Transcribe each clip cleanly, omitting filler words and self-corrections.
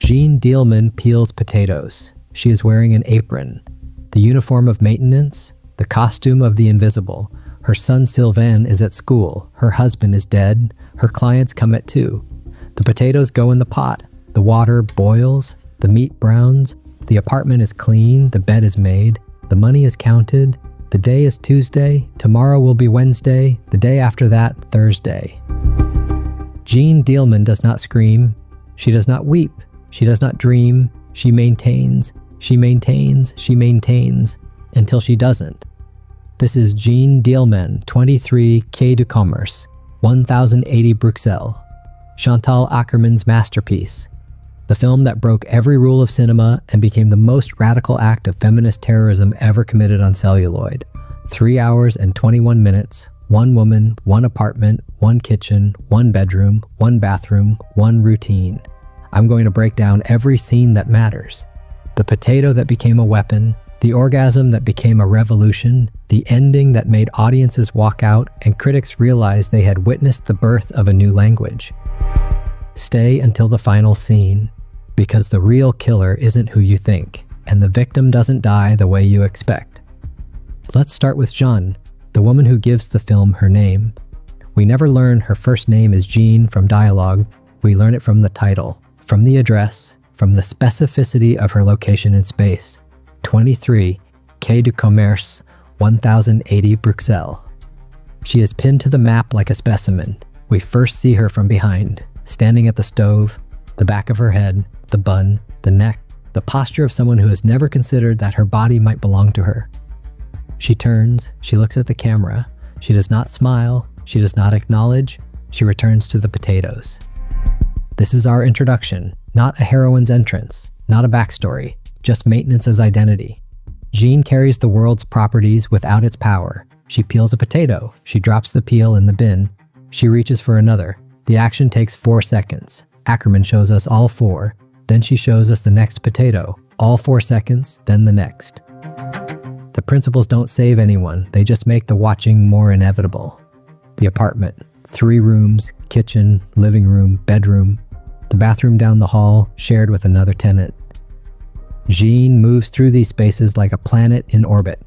Jeanne Dielman peels potatoes. She is wearing an apron, the uniform of maintenance, the costume of the invisible. Her son Sylvain is at school. Her husband is dead. Her clients come at 2. The potatoes go in the pot. The water boils. The meat browns. The apartment is clean. The bed is made. The money is counted. The day is Tuesday. Tomorrow will be Wednesday. The day after that, Thursday. Jeanne Dielman does not scream. She does not weep. She does not dream. She maintains. She maintains. She maintains until she doesn't. This is Jeanne Dielman, 23 Quai du Commerce, 1080 Bruxelles. Chantal Akerman's masterpiece. The film that broke every rule of cinema and became the most radical act of feminist terrorism ever committed on celluloid. 3 hours and 21 minutes, 1 woman, 1 apartment, 1 kitchen, 1 bedroom, 1 bathroom, 1 routine. I'm going to break down every scene that matters. The potato that became a weapon, the orgasm that became a revolution, the ending that made audiences walk out and critics realize they had witnessed the birth of a new language. Stay until the final scene, because the real killer isn't who you think, and the victim doesn't die the way you expect. Let's start with Jeanne, the woman who gives the film her name. We never learn her first name is Jeanne from dialogue. We learn it from the title, from the address, from the specificity of her location in space. 23 Quai du Commerce, 1080 Bruxelles. She is pinned to the map like a specimen. We first see her from behind, standing at the stove, the back of her head, the bun, the neck, the posture of someone who has never considered that her body might belong to her. She turns, she looks at the camera, she does not smile, she does not acknowledge, she returns to the potatoes. This is our introduction, not a heroine's entrance, not a backstory, just maintenance as identity. Jeanne carries the world's properties without its power. She peels a potato, she drops the peel in the bin, she reaches for another. The action takes 4 seconds. Akerman shows us all 4, then she shows us the next potato, all 4 seconds, then the next. The principles don't save anyone, they just make the watching more inevitable. The apartment, 3 rooms, kitchen, living room, bedroom, the bathroom down the hall, shared with another tenant. Jeanne moves through these spaces like a planet in orbit.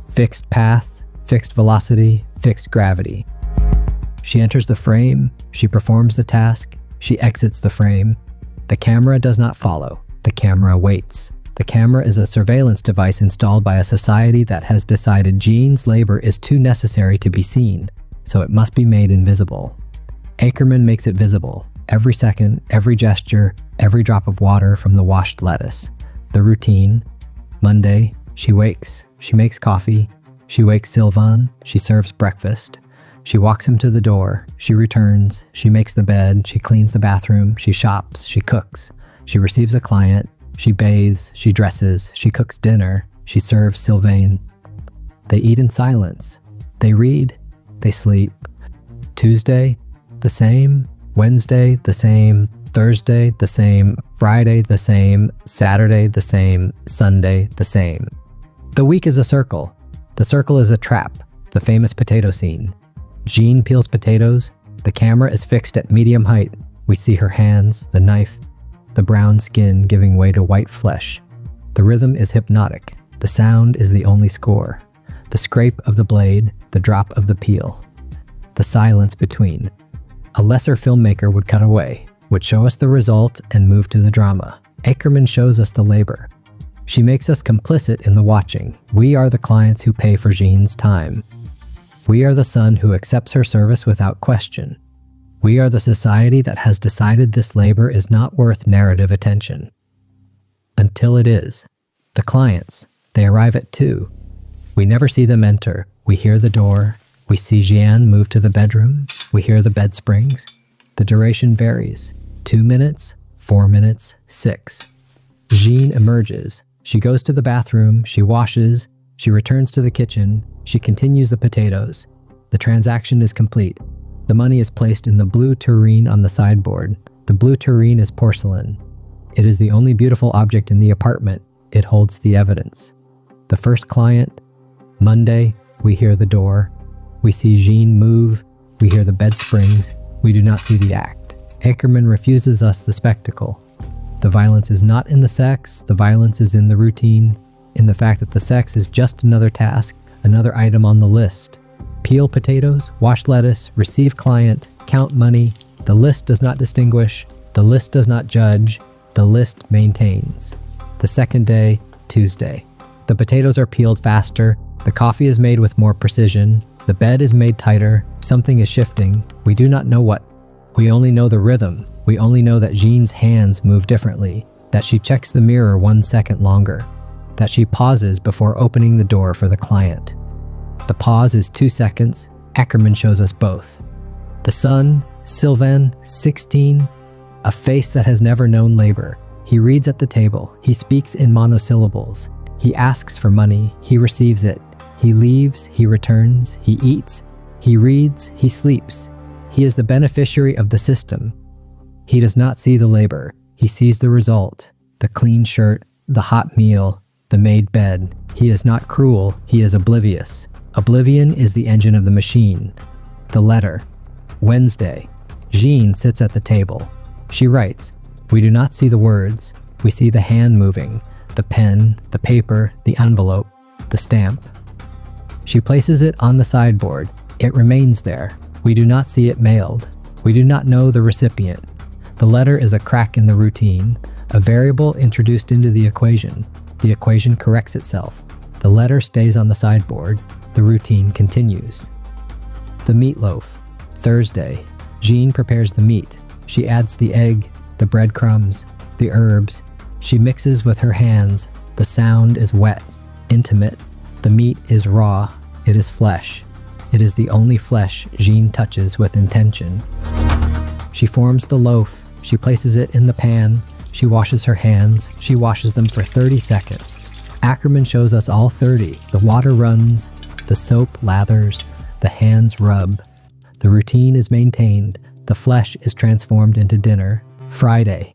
Fixed path, fixed velocity, fixed gravity. She enters the frame, she performs the task, she exits the frame. The camera does not follow, the camera waits. The camera is a surveillance device installed by a society that has decided Jeanne's labor is too necessary to be seen, so it must be made invisible. Akerman makes it visible, every second, every gesture, every drop of water from the washed lettuce. The routine. Monday, she wakes, she makes coffee, she wakes Sylvain, she serves breakfast. She walks him to the door, she returns, she makes the bed, she cleans the bathroom, she shops, she cooks, she receives a client, she bathes, she dresses, she cooks dinner, she serves Sylvain. They eat in silence, they read, they sleep. Tuesday, the same. Wednesday, the same. Thursday, the same. Friday, the same. Saturday, the same. Sunday, the same. The week is a circle. The circle is a trap, the famous potato scene. Jeanne peels potatoes. The camera is fixed at medium height. We see her hands, the knife, the brown skin giving way to white flesh. The rhythm is hypnotic. The sound is the only score. The scrape of the blade, the drop of the peel. The silence between. A lesser filmmaker would cut away, would show us the result and move to the drama. Akerman shows us the labor. She makes us complicit in the watching. We are the clients who pay for Jeanne's time. We are the son who accepts her service without question. We are the society that has decided this labor is not worth narrative attention. Until it is. The clients, they arrive at 2. We never see them enter. We hear the door. We see Jeanne move to the bedroom. We hear the bed springs. The duration varies. 2 minutes, 4 minutes, 6. Jeanne emerges. She goes to the bathroom. She washes. She returns to the kitchen. She continues the potatoes. The transaction is complete. The money is placed in the blue tureen on the sideboard. The blue tureen is porcelain. It is the only beautiful object in the apartment. It holds the evidence. The first client. Monday, we hear the door. We see Jeanne move. We hear the bed springs. We do not see the act. Akerman refuses us the spectacle. The violence is not in the sex, the violence is in the routine, in the fact that the sex is just another task, another item on the list. Peel potatoes, wash lettuce, receive client, count money. The list does not distinguish, the list does not judge, the list maintains. The second day, Tuesday. The potatoes are peeled faster, the coffee is made with more precision, the bed is made tighter, something is shifting, we do not know what. We only know the rhythm, we only know that Jeanne's hands move differently, that she checks the mirror 1 second longer, that she pauses before opening the door for the client. The pause is 2 seconds, Akerman shows us both. The son, Sylvain, 16, a face that has never known labor. He reads at the table, he speaks in monosyllables, he asks for money, he receives it, he leaves, he returns, he eats, he reads, he sleeps. He is the beneficiary of the system. He does not see the labor, he sees the result, the clean shirt, the hot meal, the made bed. He is not cruel, he is oblivious. Oblivion is the engine of the machine. The letter. Wednesday. Jeanne sits at the table. She writes. We do not see the words. We see the hand moving, the pen, the paper, the envelope, the stamp. She places it on the sideboard. It remains there. We do not see it mailed. We do not know the recipient. The letter is a crack in the routine, a variable introduced into the equation. The equation corrects itself. The letter stays on the sideboard. The routine continues. The meatloaf. Thursday. Jeanne prepares the meat. She adds the egg, the breadcrumbs, the herbs. She mixes with her hands. The sound is wet, intimate. The meat is raw. It is flesh. It is the only flesh Jeanne touches with intention. She forms the loaf. She places it in the pan. She washes her hands. She washes them for 30 seconds. Akerman shows us all 30. The water runs. The soap lathers. The hands rub. The routine is maintained. The flesh is transformed into dinner. Friday.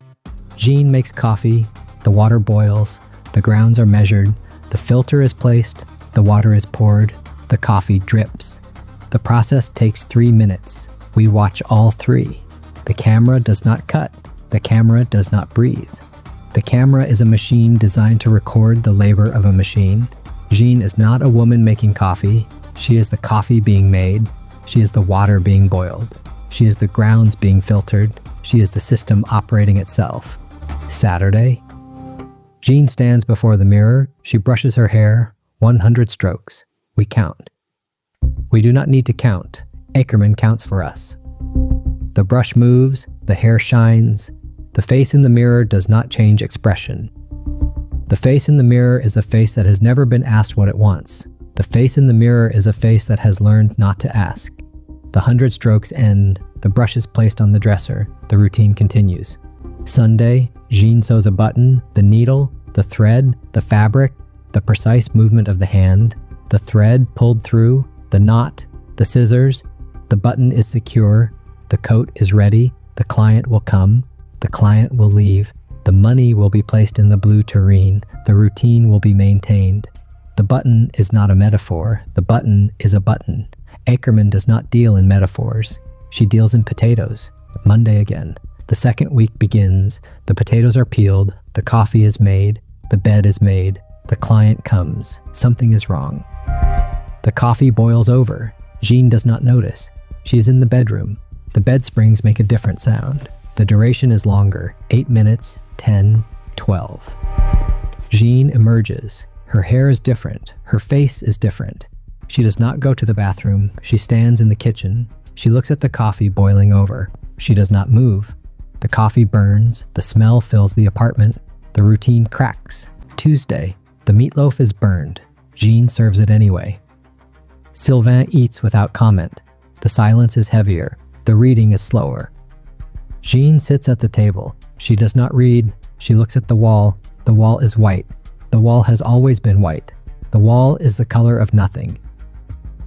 Jeanne makes coffee. The water boils. The grounds are measured. The filter is placed. The water is poured. The coffee drips. The process takes 3 minutes. We watch all 3. The camera does not cut. The camera does not breathe. The camera is a machine designed to record the labor of a machine. Jeanne is not a woman making coffee. She is the coffee being made. She is the water being boiled. She is the grounds being filtered. She is the system operating itself. Saturday. Jeanne stands before the mirror. She brushes her hair. 100 strokes. We count. We do not need to count. Akerman counts for us. The brush moves. The hair shines. The face in the mirror does not change expression. The face in the mirror is a face that has never been asked what it wants. The face in the mirror is a face that has learned not to ask. The 100 strokes end. The brush is placed on the dresser. The routine continues. Sunday, Jeanne sews a button, the needle, the thread, the fabric, the precise movement of the hand, the thread pulled through, the knot, the scissors, the button is secure, the coat is ready, the client will come, the client will leave, the money will be placed in the blue tureen, the routine will be maintained. The button is not a metaphor, the button is a button. Akerman does not deal in metaphors. She deals in potatoes. Monday again. The second week begins. The potatoes are peeled. The coffee is made. The bed is made. The client comes. Something is wrong. The coffee boils over. Jeanne does not notice. She is in the bedroom. The bed springs make a different sound. The duration is longer. 8 minutes, 10, 12. Jeanne emerges. Her hair is different. Her face is different. She does not go to the bathroom. She stands in the kitchen. She looks at the coffee boiling over. She does not move. The coffee burns. The smell fills the apartment. The routine cracks. Tuesday. The meatloaf is burned. Jeanne serves it anyway. Sylvain eats without comment. The silence is heavier. The reading is slower. Jeanne sits at the table. She does not read. She looks at the wall. The wall is white. The wall has always been white. The wall is the color of nothing.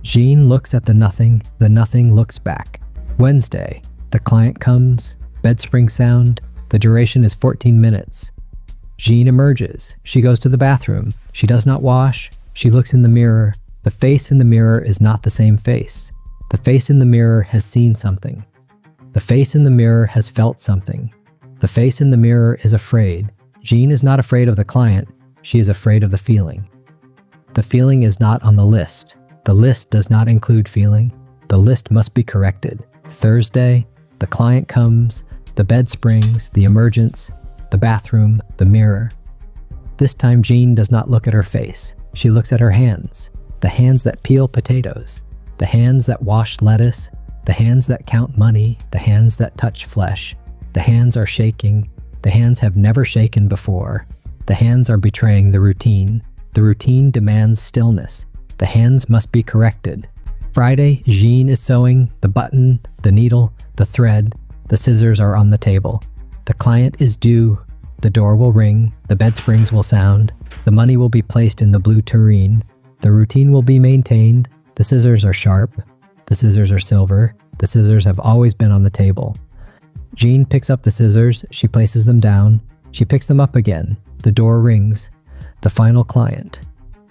Jeanne looks at the nothing looks back. Wednesday. The client comes. Bed spring sound. The duration is 14 minutes. Jeanne emerges. She goes to the bathroom. She does not wash. She looks in the mirror. The face in the mirror is not the same face. The face in the mirror has seen something. The face in the mirror has felt something. The face in the mirror is afraid. Jeanne is not afraid of the client. She is afraid of the feeling. The feeling is not on the list. The list does not include feeling. The list must be corrected. Thursday, the client comes, the bed springs, the emergence, the bathroom, the mirror. This time Jeanne does not look at her face. She looks at her hands. The hands that peel potatoes. The hands that wash lettuce. The hands that count money. The hands that touch flesh. The hands are shaking. The hands have never shaken before. The hands are betraying the routine. The routine demands stillness. The hands must be corrected. Friday, Jeanne is sewing. The button, the needle, the thread, the scissors are on the table. The client is due. The door will ring. The bed springs will sound. The money will be placed in the blue tureen. The routine will be maintained. The scissors are sharp. The scissors are silver. The scissors have always been on the table. Jeanne picks up the scissors. She places them down. She picks them up again. The door rings. The final client.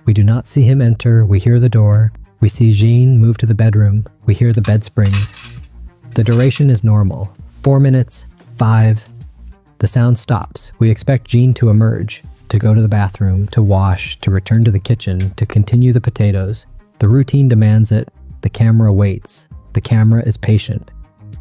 We do not see him enter. We hear the door. We see Jeanne move to the bedroom. We hear the bed springs. The duration is normal. 4 minutes, 5. The sound stops. We expect Jeanne to emerge, to go to the bathroom, to wash, to return to the kitchen, to continue the potatoes. The routine demands it. The camera waits. The camera is patient.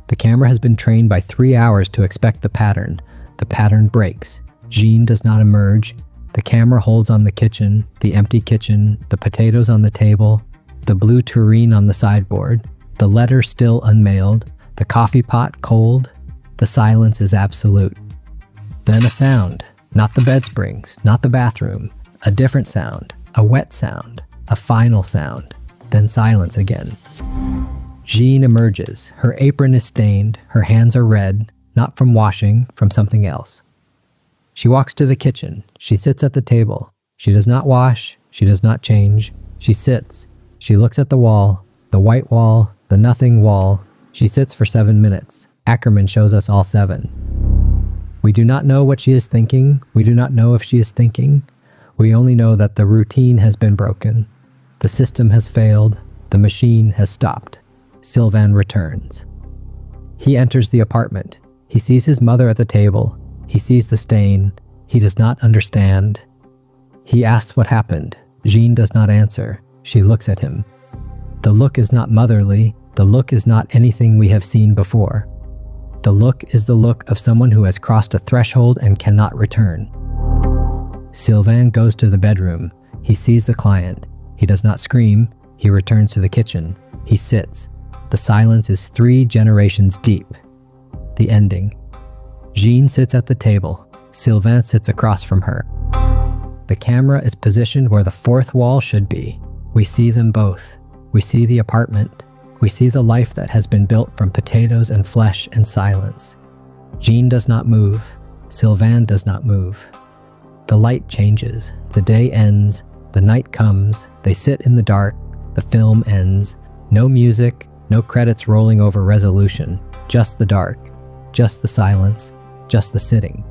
The camera has been trained by 3 hours to expect the pattern. The pattern breaks. Jeanne does not emerge. The camera holds on the kitchen, the empty kitchen, the potatoes on the table, the blue tureen on the sideboard, the letter still unmailed, the coffee pot cold. The silence is absolute. Then a sound, not the bed springs, not the bathroom, a different sound, a wet sound, a final sound, then silence again. Jeanne emerges. Her apron is stained, her hands are red, not from washing, from something else. She walks to the kitchen. She sits at the table. She does not wash. She does not change. She sits. She looks at the wall, the white wall, the nothing wall. She sits for 7 minutes. Akerman shows us all 7. We do not know what she is thinking. We do not know if she is thinking. We only know that the routine has been broken. The system has failed. The machine has stopped. Sylvain returns. He enters the apartment. He sees his mother at the table. He sees the stain. He does not understand. He asks what happened. Jeanne does not answer. She looks at him. The look is not motherly. The look is not anything we have seen before. The look is the look of someone who has crossed a threshold and cannot return. Sylvain goes to the bedroom. He sees the client. He does not scream. He returns to the kitchen. He sits. The silence is 3 generations deep. The ending. Jeanne sits at the table. Sylvain sits across from her. The camera is positioned where the 4th wall should be. We see them both. We see the apartment. We see the life that has been built from potatoes and flesh and silence. Jeanne does not move. Sylvain does not move. The light changes. The day ends. The night comes. They sit in the dark. The film ends. No music, no credits rolling over resolution. Just the dark. Just the silence. Just the sitting.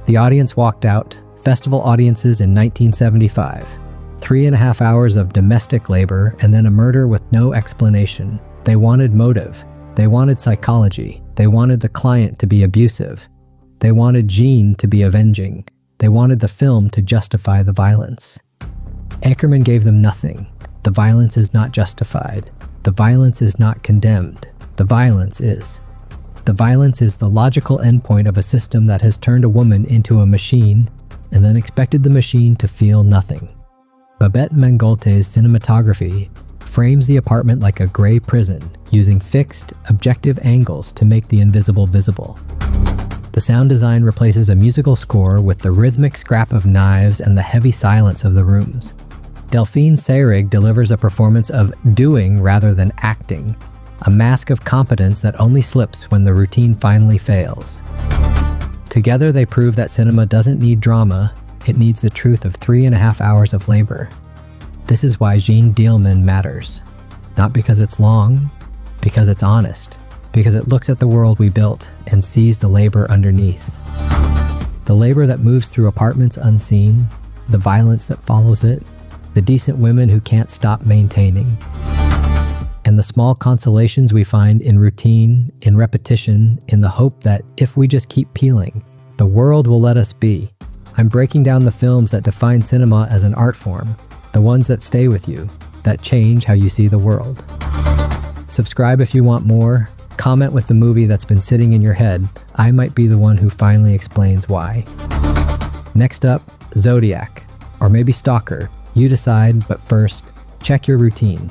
The audience walked out. Festival audiences in 1975. 3.5 hours of domestic labor and then a murder with no explanation. They wanted motive. They wanted psychology. They wanted the client to be abusive. They wanted Jeanne to be avenging. They wanted the film to justify the violence. Akerman gave them nothing. The violence is not justified. The violence is not condemned. The violence is. The violence is the logical endpoint of a system that has turned a woman into a machine and then expected the machine to feel nothing. Babette Mangolte's cinematography frames the apartment like a gray prison, using fixed, objective angles to make the invisible visible. The sound design replaces a musical score with the rhythmic scrap of knives and the heavy silence of the rooms. Delphine Seyrig delivers a performance of doing rather than acting, a mask of competence that only slips when the routine finally fails. Together they prove that cinema doesn't need drama, it needs the truth of 3.5 hours of labor. This is why Jeanne Dielman matters. Not because it's long, because it's honest, because it looks at the world we built and sees the labor underneath. The labor that moves through apartments unseen, the violence that follows it, the decent women who can't stop maintaining. and the small consolations we find in routine, in repetition, in the hope that if we just keep peeling, the world will let us be. I'm breaking down the films that define cinema as an art form, the ones that stay with you, that change how you see the world. Subscribe if you want more. Comment with the movie that's been sitting in your head. I might be the one who finally explains why. Next up, Zodiac, or maybe Stalker. You decide, but first, check your routine.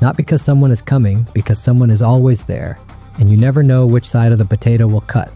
Not because someone is coming, because someone is always there, and you never know which side of the potato will cut.